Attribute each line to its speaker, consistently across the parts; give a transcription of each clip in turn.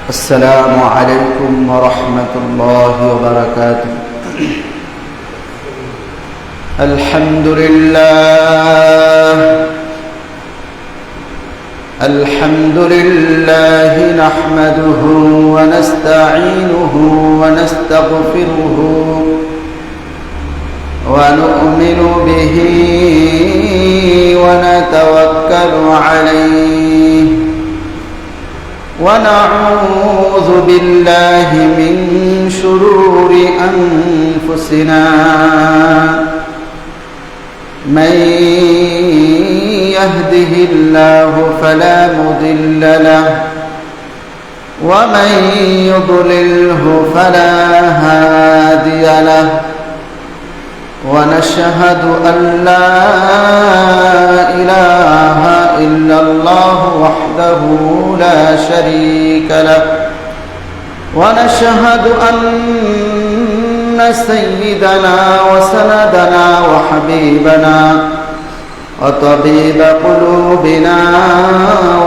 Speaker 1: السلام عليكم ورحمة الله وبركاته. الحمد لله نحمده ونستعينه ونستغفره ونؤمن به ونتوكل عليه ونعوذ بالله من شرور أنفسنا من يهده الله فلا مضل له ومن يضلله فلا هادي له ونشهد أن لا إله إلا الله وحده لا شريك له ونشهد أن سيدنا وسندنا وحبيبنا وطبيب قلوبنا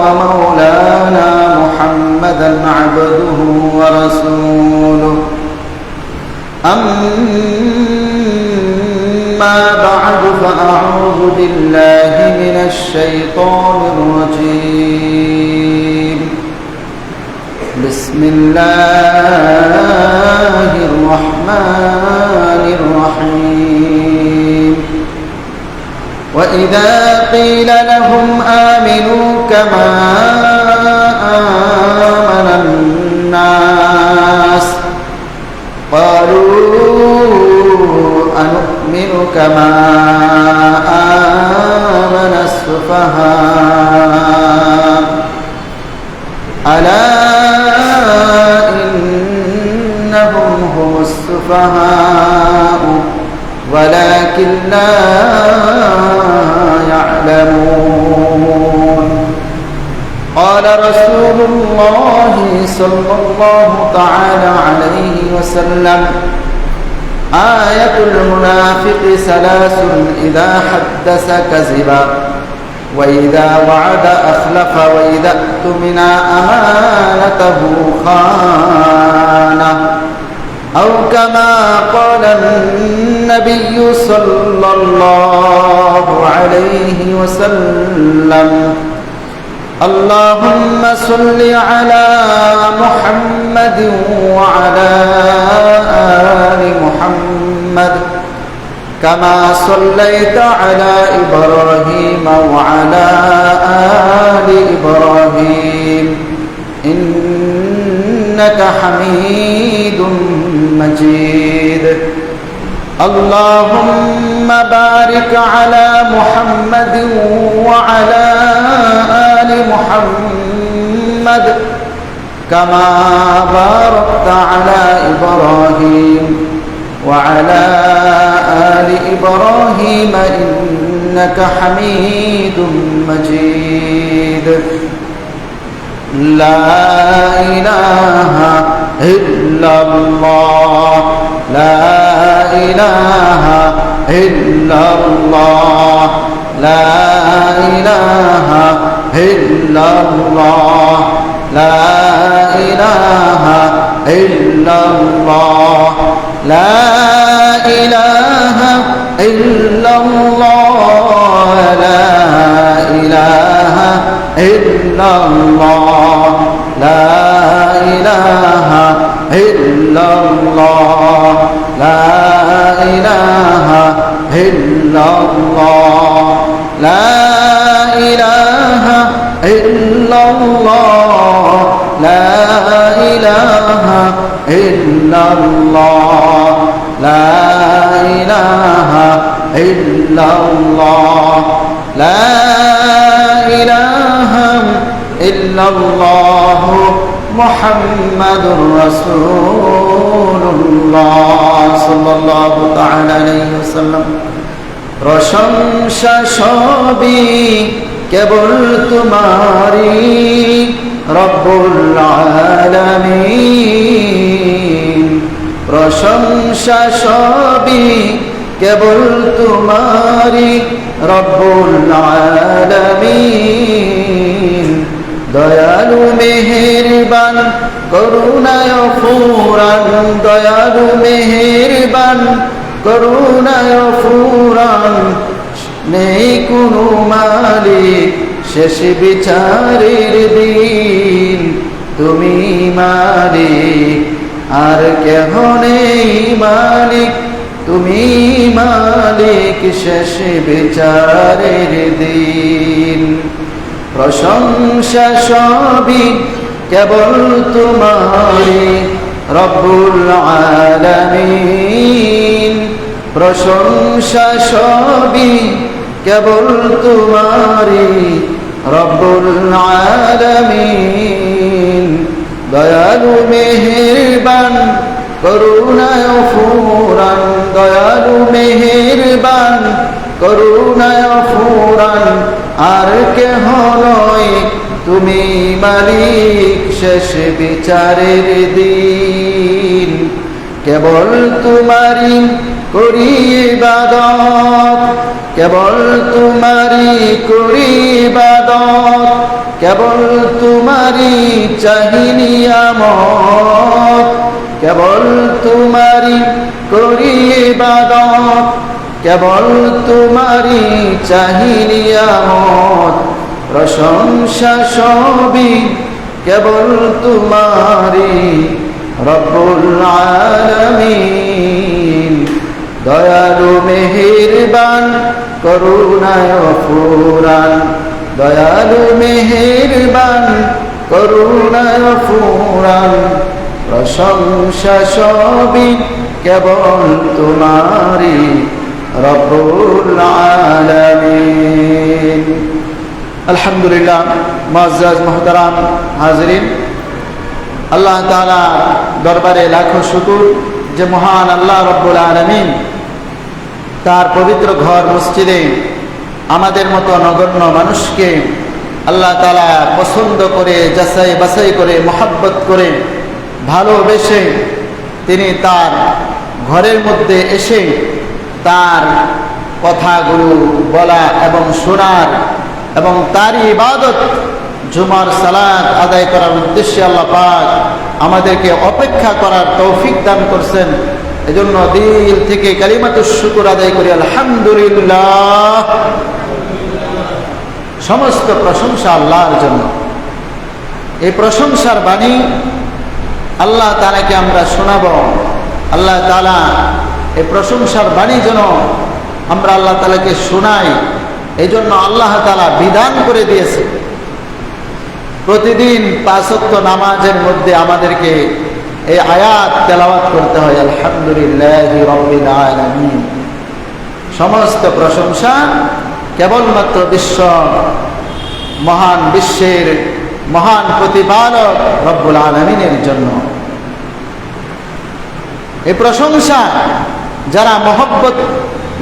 Speaker 1: ومولانا محمدا عبده ورسوله أما بعد فأعوذ بالله من الشيطان الرجيم. بسم الله الرحمن الرحيم. وإذا قيل لهم آمنوا كما آمن الناس قالوا أنؤمن كما آمن السفهاء ألا إنهم هم السفهاء ولكن لا يعلمون. قال رسول الله صلى الله تعالى عليه وسلم آية المنافق ثلاث إذا حدث كذب وإذا وعد أخلف وإذا اؤتمن أمانته خان أو كما قال النبي صلى الله عليه وسلم. اللهم صل على محمد وعلى آل محمد كما صليت على إبراهيم وعلى آل إبراهيم إنك حميد مجيد. اللهم بارك على محمد وعلى آل محمد كما باركت على إبراهيم وعلى آل إبراهيم إنك حميد مجيد. لا إله إلا الله لا إله إلا الله لا إله إلا الله لا إله إلا الله لا إله إلا الله لا إله إلا الله لا إله إلا الله لا إله إلا الله لا إله إلا الله لا إله إلا الله لا إله إلا الله لا إله إلا الله محمد رسول الله صلى الله تعالى عليه وسلم. প্রশংসা সবই কেবল তোমারই রব্বুল আলামিন। প্রশংসা সবই কেবল তোমারই রব্বুল আলামিন। দয়ালু মেহেরবান করুণায় ফুরান, দয়ালু মেহেরবান করুণায় ফুরান, নেই কোনো মালিক শেষ বিচারের দিন, তুমি মালিক আর কেহ নেই মালিক, তুমি মালিক শেষ বিচারের দিন। প্রশংসা সবই কেবল তোমারই রব্বুল আলামিন, প্রশংসা সবই কেবল তোমারই রব্বুল আলামিন। দয়ালু মেহেরবান করুণায় ফুরান, দয়ালু মেহেরবান করুণায় ফুরান, আর কেহ নয় তুমি মালিক শেষ বিচারের দিন। কেবল তোমারই করি ইবাদত, কেবল তোমারই করি ইবাদত, কেবল তোমারই চাহি নিয়ামত, কেবল তোমারই করি ইবাদত, কেবল তোমারই চাহি নিয়ামত। প্রশংসা সবই কেবল তোমারই রব্বুল আলামিন। দয়ালু মেহেরবান করুণায় ফুরান, দয়ালু মেহেরবান করুণায় ফুরান, প্রশংসা সবই কেবল তোমারই রব্বুল আলামিন। আলহামদুলিল্লাহ, মুআজ্জাজ মুহতারাম হাজরিন, আল্লাহ তাআলা দরবারে লাখো শুকর যে মহান আল্লাহ রব্বুল আলামিন তার পবিত্র ঘর মসজিদে আমাদের মতো নগণ্য মানুষকে আল্লাহ তাআলা পছন্দ করে, যাচাই বাছাই করে, মহব্বত করে, ভালোবেসে তিনি তার ঘরের মধ্যে এসে তার কথাগুলো বলা এবং শোনার এবং তারই ইবাদত জুমার সালাত আদায় করার উদ্দেশ্যে আল্লাহ পাক আমাদেরকে অপেক্ষা করার তৌফিক দান করছেন। এজন্য দিল থেকে কালিমাতুশ শুকর আদায় করি আলহামদুলিল্লাহ। সমস্ত প্রশংসা আল্লাহর জন্য। এই প্রশংসার বাণী আল্লাহ তাআলাকে আমরা শোনাব। আল্লাহ তাআলা এই প্রশংসার বাণী যেন আমরা আল্লাহ তাআলাকে শোনাই, এই জন্য আল্লাহ তাআলা বিধান করে দিয়েছে প্রতিদিন 5 ওয়াক্ত নামাজের মধ্যে আমাদেরকে এই আয়াত তেলাওয়াত করতে হয়, আলহামদুলিল্লাহি রাব্বিল আলামিন। সমস্ত প্রশংসা কেবলমাত্র বিশ্বের মহান প্রতিপালক রব্বুল আলামিনের জন্য। এই প্রশংসা যারা মহব্বত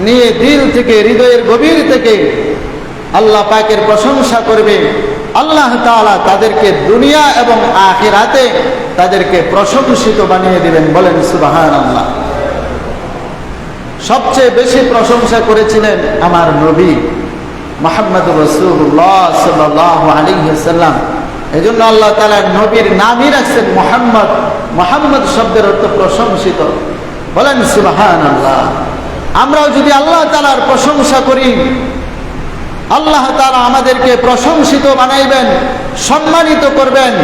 Speaker 1: নিয়ে দিল থেকে, হৃদয়ের গভীর থেকে আল্লাহ পাকের প্রশংসা করবে, আল্লাহ তাআলা তাদেরকে দুনিয়া এবং আখিরাতে তাদেরকে প্রশংসিত বানিয়ে দিবেন। বলেন সুবহানাল্লাহ। সবচেয়ে বেশি প্রশংসা করেছিলেন আমার নবী মুহাম্মদুর রাসূলুল্লাহ সাল্লাল্লাহু আলাইহি ওয়াসাল্লাম। এজন্য আল্লাহ তাআলা নবীর নামই রাখছেন মুহাম্মদ। মুহাম্মদ শব্দের অর্থ প্রশংসিত। বলেন সুবহানাল্লাহ। আমরাও যদি আল্লাহ তাআলার প্রশংসা করি, আল্লাহ তাআলা আমাদেরকে প্রশংসিত বানাইবেন, সম্মানিত করবেন,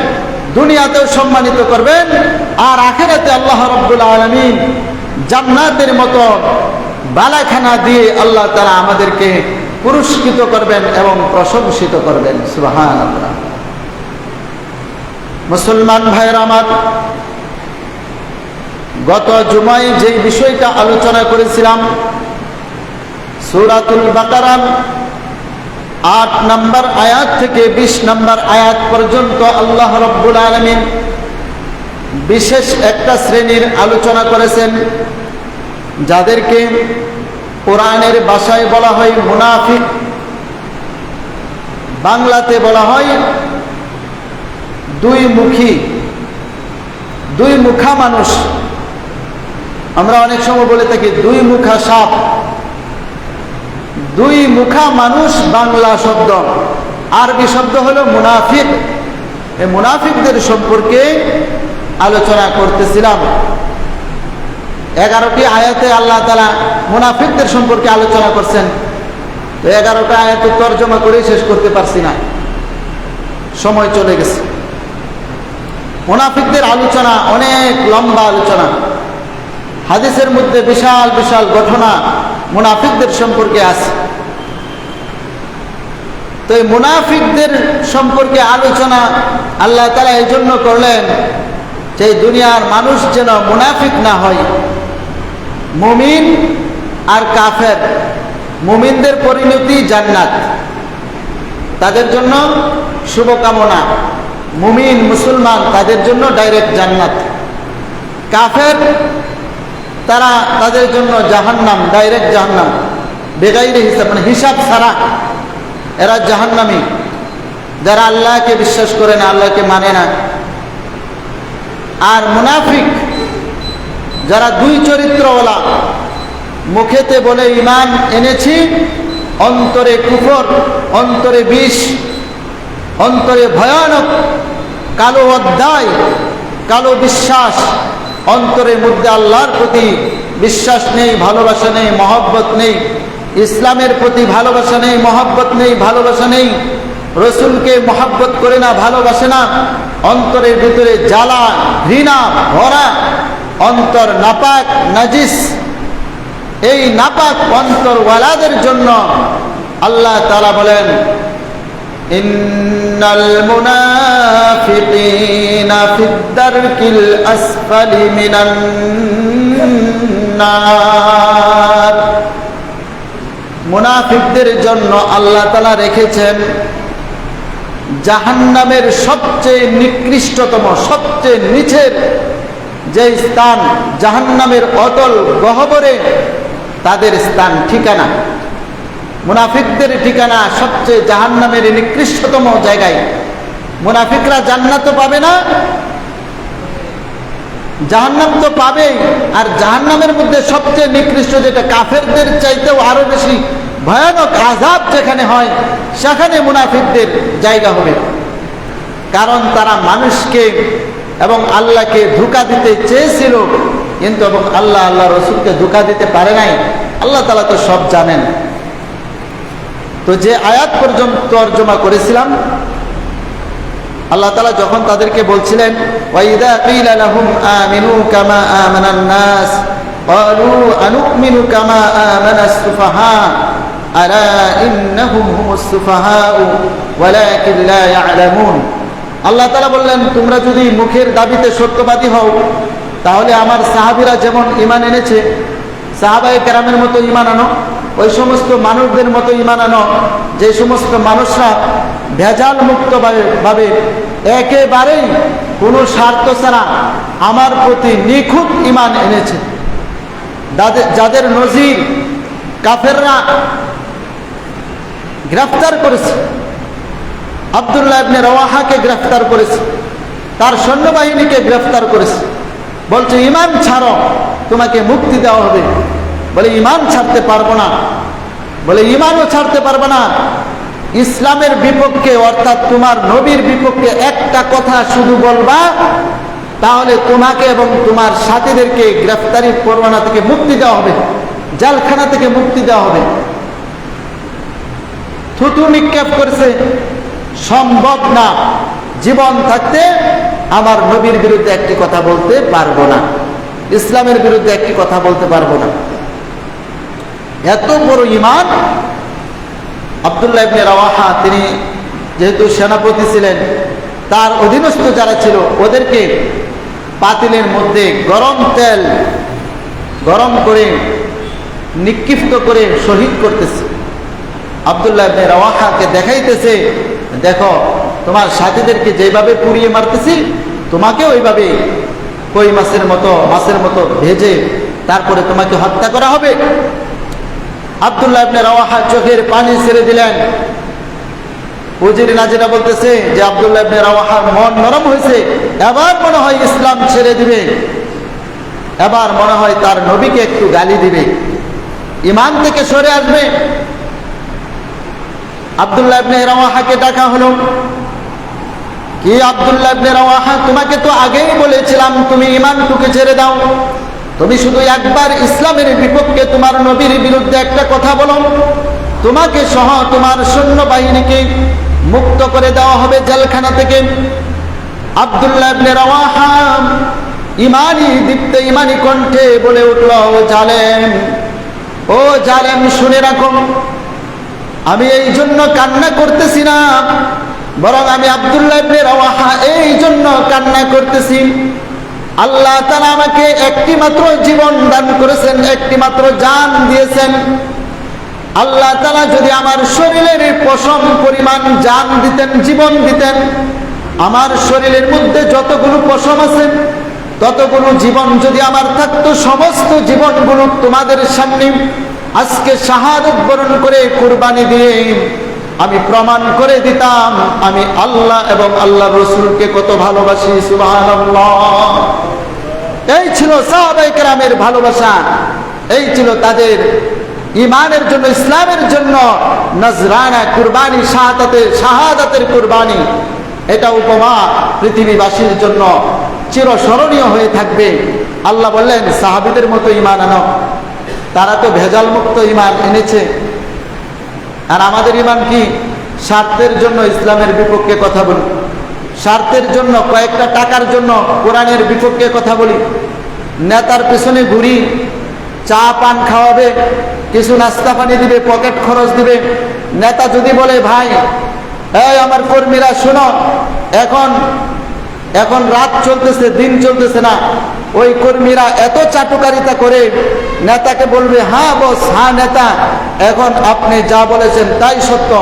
Speaker 1: দুনিয়াতেও সম্মানিত করবেন, আর আখিরাতে আল্লাহ রাব্বুল আলামিন জান্নাতের মতো বালাখানা দিয়ে আল্লাহ তাআলা আমাদেরকে পুরস্কৃত করবেন এবং প্রশংসিত করবেন। সুবহানাল্লাহ। মুসলমান ভাইয়েরা আমার, গত জুমায় যে বিষয়টা আলোচনা করেছিলাম, সূরাতুল বাকারার 8 নম্বর আয়াত থেকে 20 নম্বর আয়াত পর্যন্ত আল্লাহ রাব্বুল আলামিন বিশেষ একটা শ্রেণীর আলোচনা করেছেন, যাদেরকে কোরআনের ভাষায় বলা হয় মুনাফিক, বাংলাতে বলা হয় দুই মুখা মানুষ। আমরা অনেক সময় বলে থাকি 2 মুখা সাপ। 2 মুখা মানুষ বাংলা শব্দ, আরবি শব্দ হলো মুনাফিক। এই মুনাফিকদের সম্পর্কে আলোচনা করতেছিলাম। 11টি আয়াতে আল্লাহ তাআলা মুনাফিকদের সম্পর্কে আলোচনা করছেন। তো 11টা আয়াত তরজমা করে শেষ করতে পারছি না, সময় চলে গেছে। মুনাফিকদের আলোচনা অনেক লম্বা আলোচনা, হাদিসের মধ্যে বিশাল বিশাল ঘটনা মুনাফিকদের সম্পর্কে আছে। তো এই মুনাফিকদের সম্পর্কে আলোচনা আল্লাহ তাআলা এই জন্য করলেন যে দুনিয়ার মানুষ যেন মুনাফিক না হয়। মুমিন আর কাফের, মুমিনদের পরিণতি জান্নাত, তাদের জন্য শুভকামনা। মুমিন মুসলমান তাদের জন্য ডাইরেক্ট জান্নাত। কাফের তারা তাদের জন্য জাহান্নাম, ডাইরেক্ট জাহান্নাম, বেগাইরে হিসাব, মানে হিসাব ছাড়া এরা জাহান্নামী। যারা আল্লাহকে বিশ্বাস করে না, আল্লাহকে মানে না। আর মুনাফিক যারা দুই চরিত্রওয়ালা, মুখেতে বলে ঈমান এনেছি, অন্তরে কুফর, অন্তরে বিষ, অন্তরে ভয়ানক কালো অধ্যায়, কালো বিশ্বাস, অন্তরের মধ্যে আল্লাহর প্রতি বিশ্বাস নেই, ভালোবাসা নেই, মহব্বত নেই, ইসলামের প্রতি ভালোবাসা নেই, মহব্বত নেই, ভালোবাসা নেই, রসুলকে মহব্বত করে না, ভালোবাসে না, অন্তরের ভিতরে জ্বালা ঘৃণা ভরা, অন্তর নাপাক নাজিস। এই নাপাক অন্তরওয়ালাদের জন্য আল্লাহ তাআলা বলেন, ইন্নাল মুনাফিকিনা ফিদ দারকিল আসফালি মিনান নার। মুনাফিকদের জন্য আল্লাহ তাআলা রেখেছেন জাহান্নামের সবচেয়ে নিকৃষ্টতম, সবচেয়ে নিচের যে স্থান, জাহান্নামের অতল গহ্বরে তাদের স্থান, ঠিকানা। মুনাফিকদের ঠিকানা সবচেয়ে জাহান্নামের নিকৃষ্টতম জায়গায়। মুনাফিকরা জান্নাত তো পাবে না, জাহান্নাম তো পাবেই। আর জাহান্নামের মধ্যে সবচেয়ে নিকৃষ্ট, যেটা কাফেরদের চাইতেও আরো বেশি ভয়ানক আযাব যেখানে হয়, সেখানে মুনাফিকদের জায়গা হবে। কারণ তারা মানুষকে এবং আল্লাহকে ধোঁকা দিতে চেয়েছিল, কিন্তু এবং আল্লাহ রসুলকে ধোঁকা দিতে পারে নাই। আল্লাহ তাআলা তো সব জানেন। তো যে আয়াত পর্যন্ত তরজমা করেছিলাম, আল্লাহ তাআলা যখন তাদেরকে বলছিলেন, ওয়াইদা কিলা লাহুম আমিনু কামা আমানান নাস ক্বালু আনুমিনু কামা আমানাস সুফাহা আলা ইন্নাহুম হুমুস সুফাহা ওয়ালাকিন লা ইয়ালামুন। আল্লাহ তাআলা বললেন, তোমরা যদি মুখের দাবিতে সত্যবাদী হও, তাহলে আমার সাহাবীরা যেমন ঈমান এনেছে, সাহাবায়ে কেরামের মতো ঈমান আনো, ওই সমস্ত মানুষদের মতো ঈমান আনো যে সমস্ত মানুষরা ভেজাল মুক্ত ভাবে একেবারেই কোনো স্বার্থ ছাড়া আমার প্রতি নিখুঁত ঈমান এনেছে, যাদের নজির কাফেররা গ্রেফতার করেছে। আব্দুল্লাহ ইবনে রাওয়াহাকে গ্রেফতার করেছে, তার সৈন্যবাহিনীকে গ্রেফতার করেছে। বলছে ঈমান ছাড়ো, তোমাকে মুক্তি দেওয়া হবে। বলে ঈমান ছাড়তে পারবো না। বলে ঈমানও ছাড়তে পারবো না। ইসলামের বিপক্ষে, অর্থাৎ তোমার নবীর বিপক্ষে একটা কথা শুধু বলবা, তাহলে তোমাকে এবং তোমার সাথীদেরকে গ্রেফতারি পরোয়ানা থেকে মুক্তি দেওয়া হবে, জেলখানা থেকে মুক্তি দেওয়া হবে। থুতু নিক্ষেপ করেছে, সম্ভব না, জীবন থাকতে আমার নবীর বিরুদ্ধে একটি কথা বলতে পারবো না, ইসলামের বিরুদ্ধে একটি কথা বলতে পারবো না। এত বড় ঈমান। আব্দুল্লাহ ইবনে রাওয়াহা, তিনি যেহেতু সেনাপতি ছিলেন, তার অধীনস্থ যারা ছিল ওদেরকে পাতিলের মধ্যে গরম তেল গরম করে নিক্ষিপ্ত করে শহীদ করতেছে। আব্দুল্লাহ ইবনে রাওয়াহাকে দেখাইতেছে, দেখো তোমার সাথীদেরকে যেভাবে পুড়িয়ে মারতেছি, তোমাকে ওইভাবে কই মাছের মতো ভেজে তারপরে তোমাকে হত্যা করা হবে। আব্দুল্লাহ ইবনে রাওয়াহা চোখের পানি ছেড়ে দিলেন। উজির নাজিরা বলতেছে যে আব্দুল্লাহ ইবনে রাওয়াহার মন নরম হয়েছে, এবার মনে হয় ইসলাম ছেড়ে দিবে, এবার মনে হয় তার নবীকে একটু গালি দিবে, ঈমান থেকে সরে আসবে। আব্দুল্লাহ ইবনে রাওয়াহাকে ডাকা হলো। কি আব্দুল্লাহ ইবনে রাওয়াহা, তোমাকে তো আগেই বলেছিলাম তুমি ঈমানটুকু ছেড়ে দাও, তুমি শুধু একবার ইসলামের বিপক্ষে তোমার নবীর বিরুদ্ধে একটা কথা বলো, তোমাকে সহ তোমার সৈন্যবাহিনীকে মুক্ত করে দেওয়া হবে জেলখানা থেকে। আব্দুল্লাহ ইবনে রাওয়াহা ঈমানি দীপ্ত ঈমানি কণ্ঠে বলে উঠল, ও জালেম শুনে রাখো, আমি এই জন্য কান্না করতেছি না, বরং আমি আব্দুল্লাহ ইবনে রাওয়াহা এই জন্য কান্না করতেছি, আল্লাহ তাআলা আমাকে একটি মাত্র জীবন দান করেছেন, একটি মাত্র জান দিয়েছেন। আল্লাহ তাআলা যদি আমার শরীরের পশম পরিমাণ জান দিতেন, জীবন দিতেন, আমার শরীরের মধ্যে যতগুলো পশম আছে ততগুলো জীবন যদি আমার থাকতো, সমস্ত জীবনগুলো তোমাদের সামনে আজকে শাহাদত বরণ করে কুরবানি দিয়ে আমি প্রমাণ করে দিতাম আমি আল্লাহ এবং আল্লাহ রাসূলকে কত ভালোবাসি। সুবহানাল্লাহ। এই ছিল সাহাবায়ে কেরামের ভালোবাসা, এই ছিল তাদের ঈমানের জন্য, ইসলামের জন্য নজরানা কুরবানি, শাহাদাতের কুরবানি। এটা উপমা পৃথিবীবাসীর জন্য চিরস্মরণীয় হয়ে থাকবে। আল্লাহ বললেন সাহাবীদের মতো ঈমান আনো, তারা তো ভেজাল মুক্ত ঈমান এনেছে। আর আমাদের ঈমান কি? স্বার্থের জন্য ইসলামের বিপক্ষে কথা বলি, স্বার্থের জন্য কয়েকটা টাকার জন্য কোরআনের বিপক্ষে কথা বলি, নেতার পেছনে ঘুরি, চা পান খাওয়াবে, কিছু নাস্তা পানি দিবে, পকেট খরচ দিবে। নেতা যদি বলে ভাই এই আমার কর্মীরা শোনো, এখন রাত চলতেছে, দিন চলতেছে না, ওই কর্মীরা এত চাটুকারিতা করে নেতাকে বলবে হ্যাঁ বস, হ্যাঁ নেতা, এখন আপনি যা বলেছেন তাই সত্য,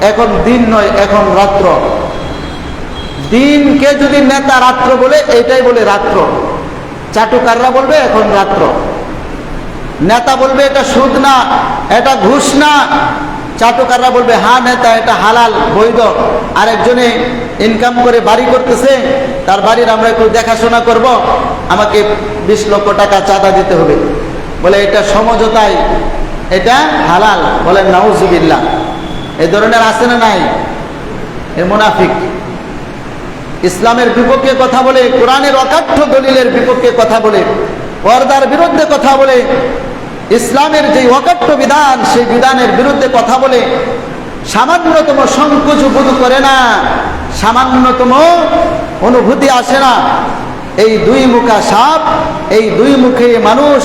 Speaker 1: এখন দিন নয় এখন রাত্র। দিনকে যদি নেতা রাত্র বলে, এটাই বলে রাত্র। চাটুকাররা বলবে এখন রাত্র। নেতা বলবে এটা সুদ না, এটা ঘুষ না, চাটুকাররা বলবে হ্যাঁ নেতা এটা হালাল বৈধ। আরেকজনে ইনকাম করে বাড়ি করতেছে, তার বাড়ির আমরা একটু দেখাশোনা করব, আমাকে 20 লক্ষ টাকা চাঁদা দিতে হবে, বলে এটা সমঝোতায়, এটা হালাল। বলেন নাউজুবিল্লাহ। এই ধরনের আছে না নাই? এ মুনাফিক। ইসলামের বিপক্ষে কথা বলে, কোরআনের অকাঠ্য দলিলের বিপক্ষে কথা বলে, পর্দার বিরুদ্ধে কথা বলে, ইসলামের যে অকাঠ্য বিধান সেই বিধানের বিরুদ্ধে কথা বলে, সামান্যতম সংকোচ বোধ করে না, সামান্যতম অনুভূতি আসে না। এই দুই মুখা সাপ, এই দুই মুখে মানুষ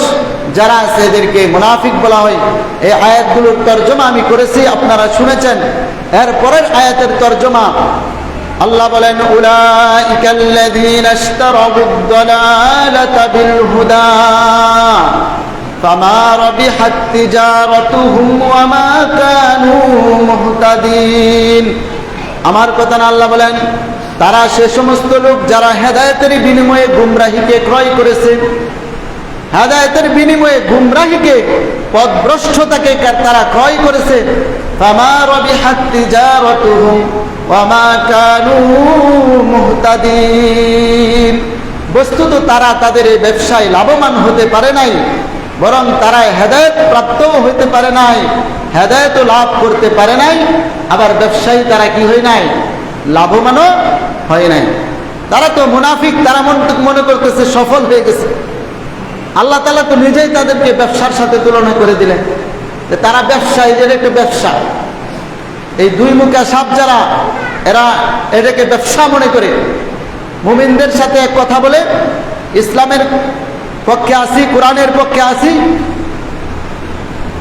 Speaker 1: যারা আছে এদেরকে মুনাফিক বলা হয়। এই আয়াতগুলোর তর্জমা আমি করেছি, আপনারা শুনেছেন। এর পরের আয়াতের তর্জমা আল্লাহ বলেন উলাইকাল্লাযীনা ইশতারাবুদ দালালাতা বিল হুদা ফামা রাবিহাত তিজারাতুহুম ওয়া মা কানু মুহতাদিন। আমার কথা না, আল্লাহ বলেন তারা সে সমস্ত লোক যারা হেদায়েতের বিনিময়ে গুমরাহিকে ক্রয় করেছে, হেদায়েতের বিনিময়ে গুমরাহিকে, পথভ্রষ্টতাকে তারা ক্রয় করেছে। ফামা রাবিহাত তিজারাতুহুম ওয়া মা কানু মুহতাদিন। বস্তুত তারা তাদের এই ব্যবসায় লাভবান হতে পারে নাই, বরং তারা হেদায়েত প্রাপ্তও হইতে পারে নাই, হেদায়েতও লাভ করতে পারে নাই। আবার ব্যবসায়ী তারা কি হয় নাই? লাভবানও হয় নাই। তারা তো মুনাফিক, তারা মনে করতেছে সফল হয়ে গেছে। আল্লাহ তাআলা তো নিজেই তাদেরকে ব্যবসার সাথে তুলনা করে দিলেন, তারা ব্যবসায়ী, এর একটা ব্যবসা। এই দুই মুখা সাপ যারা, এরা এটাকে ব্যবসা মনে করে মুমিনদের সাথে এক কথা বলে ইসলামের পক্ষে আসি, কোরআনের পক্ষে আসি,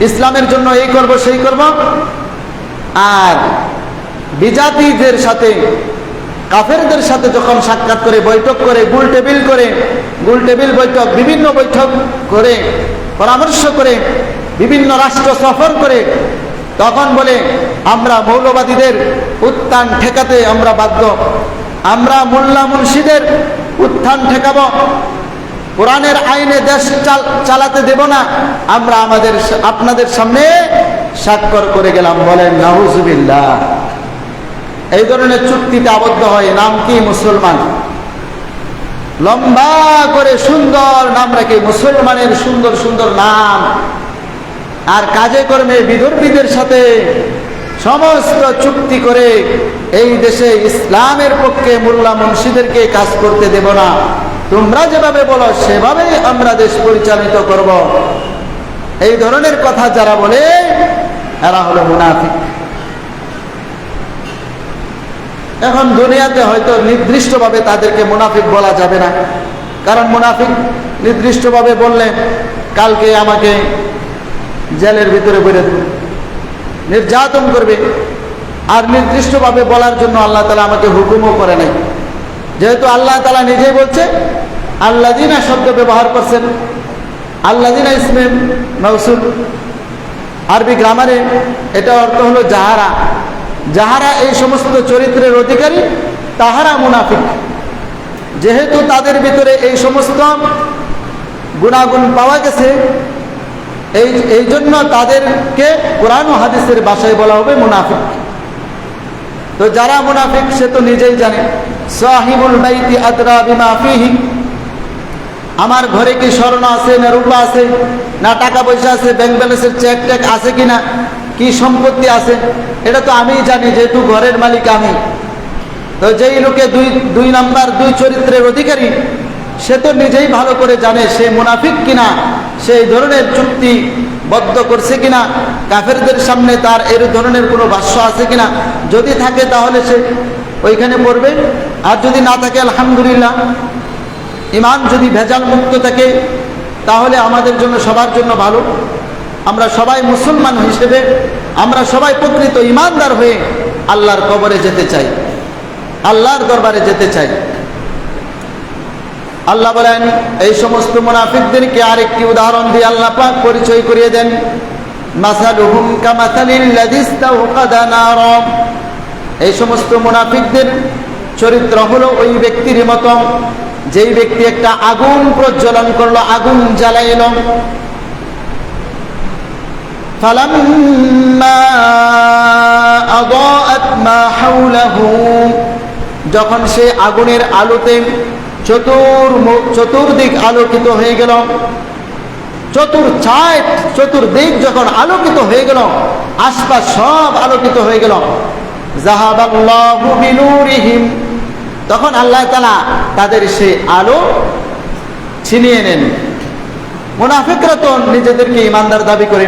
Speaker 1: ইসলামের জন্য এই করব সেই করব, আর বিজাতিদের সাথে, কাফেরদের সাথে যখন সাক্ষাৎ করে, বৈঠক করে, গোল টেবিল বৈঠক, বিভিন্ন বৈঠক করে, পরামর্শ করে, বিভিন্ন রাষ্ট্র সফর করে, তখন বলে আমরা মৌলবাদীদের উত্থান ঠেকাতে আমরা বাধ্য, আমরা মোল্লা মুন্সিদের উত্থান ঠেকাবো, কোরআনের আইনে দেশ চালাতে দেব না, আমরা আপনাদের সামনে স্বাক্ষর করে গেলাম। বলেন নাউজুবিল্লাহ। এই ধরনের চুক্তিতে আবদ্ধ হয়। নাম কি? মুসলমান। লম্বা করে সুন্দর নাম রাখে, মুসলমানের সুন্দর সুন্দর নাম। আর কাজে কর্মে বিধর্মীদের সাথে সমস্ত চুক্তি করে এই দেশে ইসলামের পক্ষে মোল্লা মুন্সিদেরকে কাজ করতে দেব না, তোমরা যেভাবে বলো সেভাবেই আমরা দেশ পরিচালিত করব, এই ধরনের কথা যারা বলে এরা হলো মুনাফিক। এখন দুনিয়াতে হয়তো নির্দিষ্টভাবে তাদেরকে মুনাফিক বলা যাবে না, কারণ মুনাফিক নির্দিষ্টভাবে বললে কালকে আমাকে জেলের ভিতরে ভরে দেবে, নির্যাতন করবে। আর নির্দিষ্টভাবে বলার জন্য আল্লাহ তাআলা আমাকে হুকুমও করে নাই, যেহেতু আল্লাহ তাআলা নিজেই বলছে, আল্লাযিনা শব্দ ব্যবহার করছেন, আল্লাযিনা ইসমে মাউসুল, আরবি গ্রামারে এটা অর্থ হলো যাহারা। যাহারা এই সমস্ত চরিত্রের অধিকারী তাহারা মুনাফিক। যেহেতু তাদের ভিতরে এই সমস্ত গুণাগুণ পাওয়া গেছে, এই জন্য তাদেরকে কোরআন ও হাদিসের ভাষায় বলা হবে মুনাফিক। তো যারা মুনাফিক সে তো নিজেই জানে, সাহিবুল বাইতি আদরা বিমা ফিহি, আমার ঘরে কি স্বর্ণ আছে না রূপা আছে না টাকা পয়সা আছে, ব্যাংক ব্যালেন্সের চেক টেক আছে কিনা, কি সম্পত্তি আছে, এটা তো আমিই জানি, যেহেতু ঘরের মালিক আমি। তো যেই লোকে দুই নাম্বার দুই চরিত্রের অধিকারী, সে তো নিজেই ভালো করে জানে সে মুনাফিক কিনা, সেই ধরনের চুক্তিবদ্ধ করছে কিনা, কাফেরদের সামনে তার এর ধরনের কোনো ভাষ্য আছে কিনা। যদি থাকে তাহলে সে ওইখানে পড়বে, আর যদি না থাকে আলহামদুলিল্লাহ। ইমান যদি ভেজাল মুক্ত থাকে তাহলে আমাদের জন্য সবার জন্য ভালো। আমরা সবাই মুসলমান হিসেবে আমরা সবাই প্রকৃত ইমানদার হয়ে আল্লাহর কবরে যেতে চাই, আল্লাহর দরবারে যেতে চাই। আল্লাহ বলেন এই সমস্ত মুনাফিকদেরকে আরেকটি উদাহরণ দিয়ে আল্লাহ পাক পরিচয় করিয়ে দেন, মাসালুহুম কামাসালিল লাযী ইসতাওকাদা নারা। এই সমস্ত মুনাফিকদের চরিত্র হলো ওই ব্যক্তির মতো যেই ব্যক্তি একটা আগুন প্রজ্বলন করলো, আগুন জ্বালাইল। ফালাম্মা আদাআত মা হাওলাহু, যখন সে আগুনের আলোতে চতুর্দিক আলোকিত হয়ে গেল, চতুর্দিক যখন আলোকিত হয়ে গেল, আশপাশ সব আলোকিত হয়ে গেল, যাহাবাল্লাহু বিনূরিহিম, তখন আল্লাহ তাআলা তাদের সেই আলো ছিনিয়ে নেন। মুনাফিকরা তো নিজেদেরকে ইমানদার দাবি করে,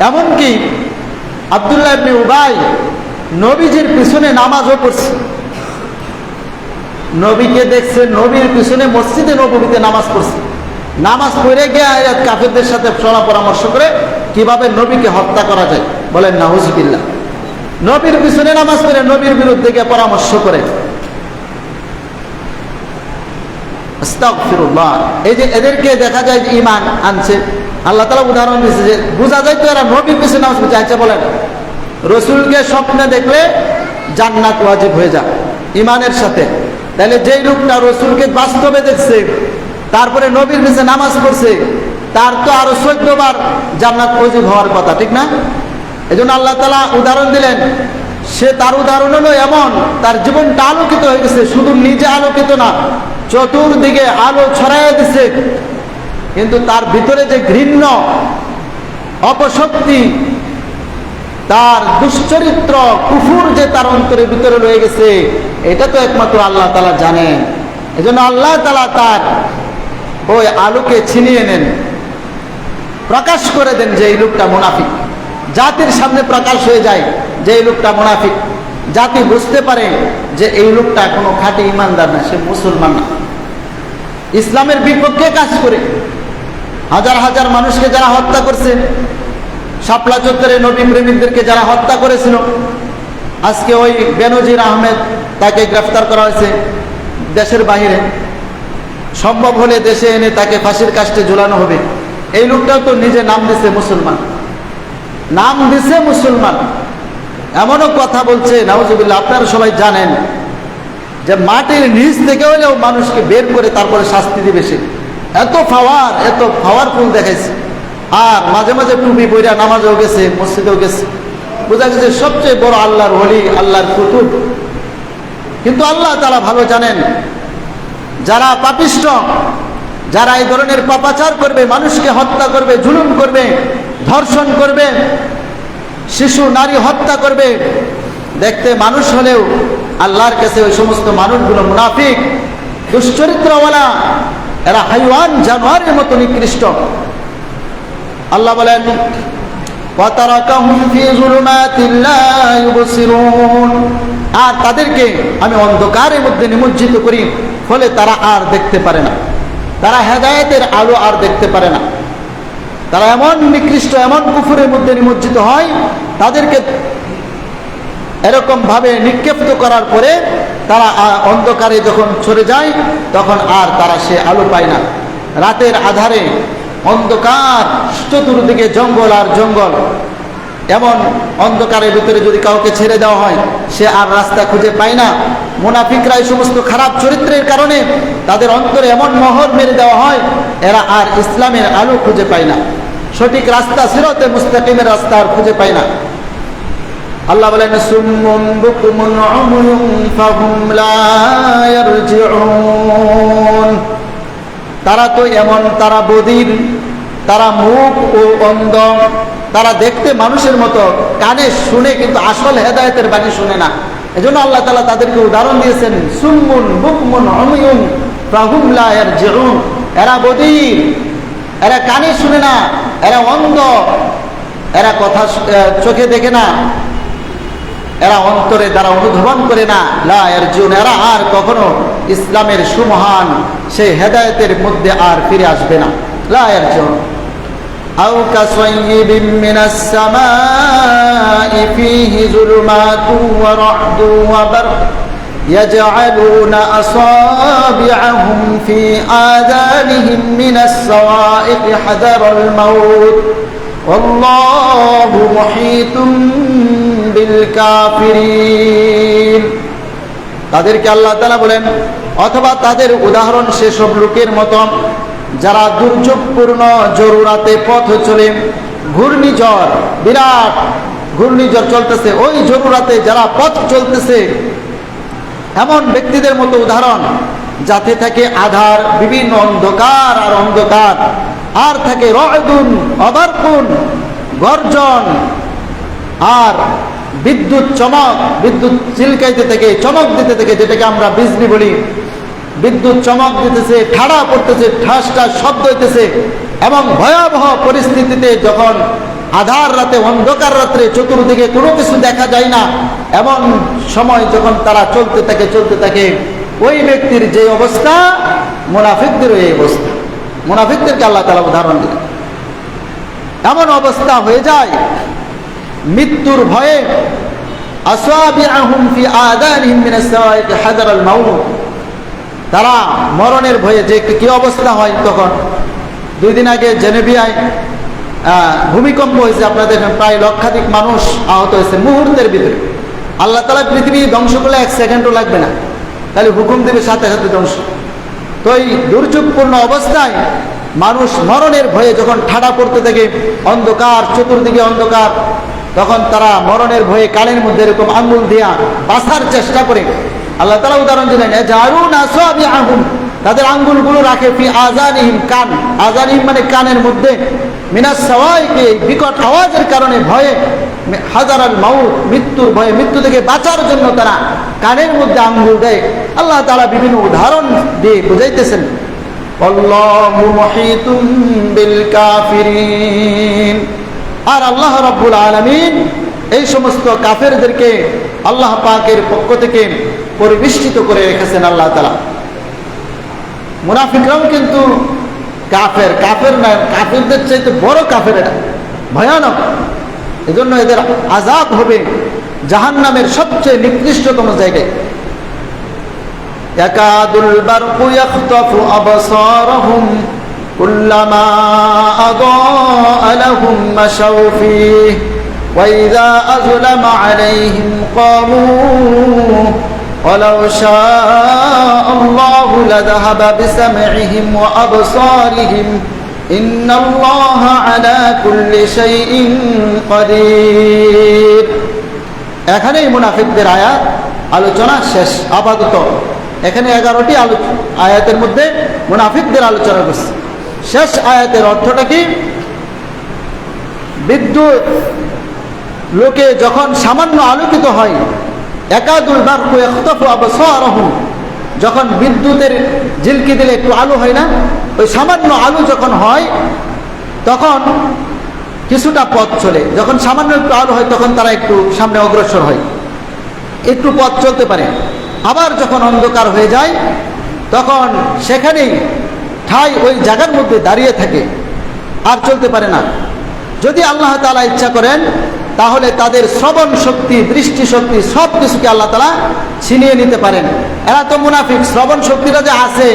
Speaker 1: এমনকি আব্দুল্লাহ ইবনে উবাই নবীজির পিছনে নামাজও পড়ছে, নবীকে দেখছে, নবীর পিছনে মসজিদে নববীতে নামাজ পড়ছে, নামাজ পড়ে গিয়ে কাফেরদের সাথে সলা পরামর্শ করে কিভাবে নবীকে হত্যা করা যায়। বলেন নাউজুবিল্লাহ। নবীর পিছনে নামাজ পড়ে নবীর বিরুদ্ধে গিয়ে পরামর্শ করে। আস্তাগফিরুল্লাহ। এই যে এদেরকে দেখা যায় যে ঈমান আনছে, আল্লাহ তাআলা উদাহরণ দিয়েছে যে বোঝা যায় তো এরা নবীর পিছনে নামাজ পড়ছে। আচ্ছা বলেন, রসুলকে স্বপ্নে দেখলে জান্নাত ওয়াজিব হয়ে যায় ঈমানের সাথে, তাহলে যেই লোকটা রসুলকে বাস্তবে দেখছে তারপরে নবীর পিছনে নামাজ পড়ছে, তার তো আরো 14 বার জান্নাত ওয়াজিব হওয়ার কথা, ঠিক না? এজন্য আল্লাহ তাআলা উদাহরণ দিলেন, সে তার উদাহরণ হলো এমন, তার জীবনটা আলোকিত হয়ে গেছে, শুধু নিজে আলোকিত না, চতুর্দিকে আলো ছড়াইয়া দিছে, কিন্তু তার ভিতরে যে ঘৃণ্য অপশক্তি, তার দুশ্চরিত্র কুফুর যে তার অন্তরের ভিতরে রয়ে গেছে, এটা তো একমাত্র আল্লাহ তাআলা জানেন। এজন্য আল্লাহ তাআলা তার ওই আলোকে ছিনিয়ে নেন, প্রকাশ করে দেন যে এই লোকটা মুনাফিক। জাতির সামনে প্রকাশ হয়ে যায় যে এই লোকটা মুনাফিক, জাতি বুঝতে পারে যে এই লোকটা কোনো খাঁটি ইমানদার না, সে মুসলমান না, ইসলামের বিপক্ষে কাজ করে। হাজার হাজার মানুষকে যারা হত্যা করছে, শাপলা চত্বরে নবী প্রেমিকদেরকে যারা হত্যা করেছিল, আজকে ওই বেনজির আহমেদ, তাকে গ্রেফতার করা হয়েছে দেশের বাইরে, সম্ভব হলে দেশে এনে তাকে ফাঁসির কাস্টে ঝুলানো হবে। এই লোকটাও তো নিজে নাম দিছে মুসলমান, নাম দিছে মুসলমান, এমনও কথা বলছে নাউজুবিল্লাহ। আপনারা সবাই জানেন যে মাটির নিচ থেকে হলেও মানুষকে বের করে তারপরে শাস্তি দিবে সে, এত পাওয়ারফুল দেখাইছে। আর মাঝে মাঝে টুপি পইরা নামাজেও গেছে, মসজিদেও গেছে, বোঝা গেছে সবচেয়ে বড় আল্লাহর ওলি, আল্লাহর কুতুব। কিন্তু আল্লাহ তাআলা ভালো জানেন, যারা পাপিষ্ঠ, যারা এই ধরনের পাপাচার করবে, মানুষকে হত্যা করবে, জুলুম করবে, ধর্ষণ করবে, শিশু নারী হত্যা করবে। দেখতে মানুষ হলেও আল্লাহর কাছে ওই সমস্ত মানুষগুলো মুনাফিক, দুশ্চরিত্রওয়ালা, এরা হাইওয়ান, জানোয়ারের মতো নিকৃষ্ট। আল্লাহ বলেন ওয়াতারাকাহুম ফি যুলুমাতিন লা ইউবসিরুন, আর তাদেরকে আমি অন্ধকারের মধ্যে নিমজ্জিত করি, ফলে তারা আর দেখতে পারে না, তারা হেদায়েতের আলো আর দেখতে পারে না। তারা এমন নিকৃষ্ট, এমন কুফরের মধ্যে নিমজ্জিত হয়, তাদেরকে এরকম ভাবে নিক্ষেপ্ত করার পরে তারা অন্ধকারে যখন সরে যায়, তখন আর তারা সে আলো পায় না। রাতের আধারে অন্ধকার, চতুর্দিকে জঙ্গল আর জঙ্গল, এমন অন্ধকারের ভিতরে যদি কাউকে ছেড়ে দেওয়া হয়, সে আর রাস্তা খুঁজে পায় না। মুনাফিকরা এই সমস্ত খারাপ চরিত্রের কারণে তাদের অন্তরে এমন মোহর মেরে দেওয়া হয়, এরা আর ইসলামের আলো খুঁজে পায় না, সঠিক রাস্তা, সিরাতে মুস্তাকিমের রাস্তা আর খুঁজে পায় না। আল্লাহ বলেন সুম্মুন বুকুমুন উময়ুন ফাহুম লা ইয়ারজিউন, তারা তো এমন, তারা বধির, তারা মুখ ও অন্ধ, তারা দেখতে মানুষের মতো, কানে শুনে কিন্তু আসল হেদায়েতের বাণী শুনে না। এজন্য আল্লাহ তাআলা তাদেরকে উদাহরণ দিয়েছেন সুম্মুন বুকমুন উময়ুন ফাহুম লা ইয়ারজিউন, এরা বধির, এরা কানে শুনে না, এরা অন্ধ, এরা কথা চোখে দেখে না, এরা অন্তরে দ্বারা অনুধাবন করে না। লা ইয়ারজিউন, এরা আর কখনো ইসলামের সুমহান সেই হেদায়েতের মধ্যে আর ফিরে আসবে না। লা ইয়ারজিউন আও কাসাইয়িবিন মিনাস সামাই ফীহি যুলুমাতুন ওয়া রা'দুন ওয়া বারক ইয়াজআলুনা আসাবি'আহুম ফী আযানিহিম মিনাস সাওয়া'iক হাদারাল মাউত ওয়াল্লাহু মুহীতুম বিল কাফিরিন। তাদেরকে আল্লাহ তাআলা বলেন, অথবা তাদের উদাহরণ সেসব লোকের মতো যারা দুর্যোগপূর্ণ জরুরাতে পথ চলে, ঘূর্ণিঝড়, বিরাট ঘূর্ণিঝড় চলতেছে, ওই জরুরাতে যারা পথ চলতেছে, এমন ব্যক্তিদের মতো উদাহরণ, যাতে থাকে আধার, বিভিন্ন অন্ধকার আর অন্ধকার, আর থাকে রয়দুন অবারকুন, গর্জন আর বিদ্যুৎ চমক, বিদ্যুৎ চিলকাইতে থেকে, চমক দিতে থেকে, যেটাকে আমরা বিজলি বলি, বিদ্যুৎ চমক দিতেছে, ঠাড়া পড়তেছে, ঠাস ঠাস শব্দ হইতেছে। এবং ভয়াবহ পরিস্থিতিতে যখন আধার রাতে, অন্ধকার রাত্রে চতুর্দিকে কোনো কিছু দেখা যায় না, এমন সময় যখন তারা চলতে থাকে, ওই ব্যক্তির যে অবস্থা, মুনাফিকদেরও এই অবস্থা। মুনাফিকদেরকে আল্লাহ তাআলা উদাহরণ দিলেন, এমন অবস্থা হয়ে যায় মৃত্যুর ভয়ে, আসাবিআহুম ফি আযানিহিম মিনাস সাওয়াইক হাদারাল মাউত, তারা মরণের ভয়ে, যে কি অবস্থা হয় তখন। 2 দিন আগে জেনেভিয়ায় ভূমিকম্প হয়েছে, আপনারা দেখেন প্রায় লক্ষাধিক মানুষ আহত হয়েছে মুহূর্তের ভিতরে। আল্লাহ তাআলা পৃথিবী ধ্বংস করলে 1 সেকেন্ডও লাগবে না, তাহলে হুকুম দেবে সাথে সাথে ধ্বংস। তো এই দুর্যোগপূর্ণ অবস্থায় মানুষ মরণের ভয়ে যখন ঠাড়া পড়তে থাকে, অন্ধকার, চতুর্দিকে অন্ধকার, তখন তারা মরণের ভয়ে কানের মধ্যে এরকম আঙ্গুল দিয়া বাঁচার চেষ্টা করে। আল্লাহ তাআলা উদাহরণ দিলেন জারুন আসাবিআহুম, তাদের আঙ্গুলগুলো রাখে ফি আযানিহিম, কান, আযানিহিম মানে কানের মধ্যে, মিনাস সাওয়াইকে, বিকট আওয়াজের কারণে ভয়ে, হাজারাল মাউত, মৃত্যুর ভয়ে, মৃত্যু থেকে বাঁচার জন্য তারা কানের মধ্যে আঙ্গুল দেয়। আল্লাহ তাআলা বিভিন্ন উদাহরণ দিয়ে বুঝাইতেছেন আল্লাহু মুহীতুম বিল কাফিরিন। আর আল্লাহ রাব্বুল আলামিন এই সমস্ত কাফেরদেরকে আল্লাহ পাকের পক্ষ থেকে পরিবেষ্টিত করে রেখেছেন আল্লাহ তাআলা। মুনাফিকরাও কিন্তু কাফের, কাফের না, কাফেরদের চাইতে বড় কাফের, এটা ভয়ানক। এজন্য এদের আযাব হবে জাহান্নামের সবচেয়ে নিকৃষ্টতম জায়গায়। ইয়াকাদুল বারকু ইয়াখতাফু আবসারহুম কুল্লামা আদাআ লাহুম মাশাউ ফীহি ওয়া ইযা আযলামা আলাইহিম ক্বামু ওয়ালাউ শাআ আল্লাহু লাযাহাবা বিসাম'ইহিম ওয়া আবসারিহিম ইন্নাল্লাহা আলা কুল্লি শাইইন কাদির। এখানেই মুনাফিকদের আয়াত আলোচনা শেষ। আপাতত এখানে 11টি আয়াতের মধ্যে মুনাফিকদের আলোচনা করছে। শেষ আয়াতের অর্থটা কি? বিদ্যুৎ লোকে যখন সামান্য আলোকিত হয়, একাদুল বারকু ইয়াখতাফু আবসারহুম, যখন বিদ্যুতের ঝিলকি দিলে একটু আলো হয় না, ওই সামান্য আলো যখন হয় তখন কিছুটা পথ চলে। যখন সামান্য একটু আলো হয় তখন তারা একটু সামনে অগ্রসর হয়, একটু পথ চলতে পারে। আবার যখন অন্ধকার হয়ে যায় তখন সেখানেই ঠাই ওই জায়গার মধ্যে দাঁড়িয়ে থাকে, আর চলতে পারে না। যদি আল্লাহ তাআলা ইচ্ছা করেন তাহলে তাদের শ্রবণ শক্তি, দৃষ্টি শক্তি সব কিছুকে আল্লাহ তাআলা ছিনিয়ে নিতে পারেন। এরা তো মুনাফিক, শ্রবণ শক্তিটা যে আছে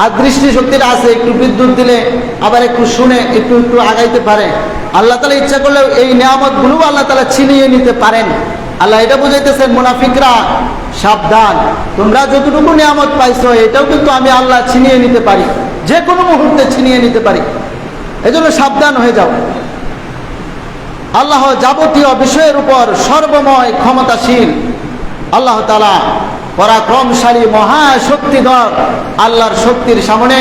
Speaker 1: আর দৃষ্টি শক্তিটা আছে, একটু বিদ্যুৎ দিলে আবার একটু শুনে একটু একটু আগাইতে পারে। আল্লাহ তাআলা ইচ্ছা করলেও এই নিয়ামতগুলো আল্লাহ তাআলা ছিনিয়ে নিতে পারেন। আল্লাহ এটা বুঝাইতেছেন, মুনাফিকরা সাবধান, তোমরা যতটুকু নিয়ামত পাইছো এটাও কিন্তু আমি আল্লাহ ছিনিয়ে নিতে পারি, যে কোনো মুহূর্তে ছিনিয়ে নিতে পারি, এজন্য সাবধান হয়ে যাও। আল্লাহ যাবতীয় বিষয়ের উপর সর্বময় ক্ষমতাশীল, আল্লাহ তাআলা পরাক্রমশালী, মহাশক্তিধর। আল্লাহর শক্তির সামনে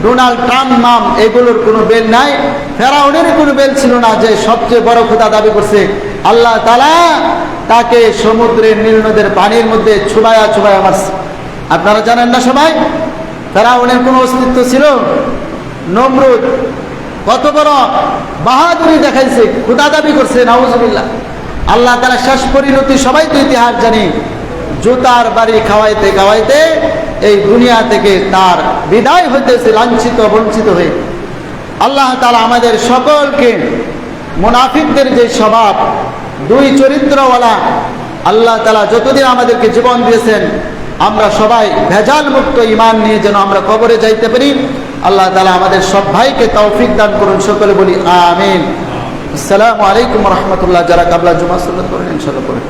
Speaker 1: ডোনাল্ড ট্রাম্প নাম এগুলোর কোনো বেল নাই, ফেরাউনের কোনো বেল ছিল না যে সবচেয়ে বড় খোদা দাবি করছে। আল্লাহ তাআলা তাকে সমুদ্রের নীল নদের পানির মধ্যে ছুবায়া ছুবায়া মারছে। আপনারা জানেন না সবাই, ফেরাউনের কোনো অস্তিত্ব ছিল? নমরুদ কত বড় বাহাদুরি দেখাইছে, খোদা দাবি করছে, নাউজুবিল্লাহ। আল্লাহ তাআলা শেষ পরিণতি সবাই তো ইতিহাস জানি, জুতার বাড়ি খাওয়াইতে খাওয়াইতে এই দুনিয়া থেকে তার বিদায় হইতেছে, লাঞ্ছিত বঞ্চিত হয়ে। আল্লাহ তাআলা আমাদের সকলকে মুনাফিকদের যে স্বভাব, দুই চরিত্রওয়ালা, আল্লাহ তাআলা যতদিন আমাদেরকে জীবন দিয়েছেন আমরা সবাই ভেজাল মুক্ত ঈমান নিয়ে যেন আমরা কবরে যাইতে পারি। আল্লাহ তাআলা আমাদের সব ভাইকে তৌফিক দান করুন, সকলে বলি আমিন। আসসালামু আলাইকুম ওয়া রাহমাতুল্লাহ। যারা কাবলা জুমা সুন্নাত করেন ইনশাআল্লাহ পড়েন।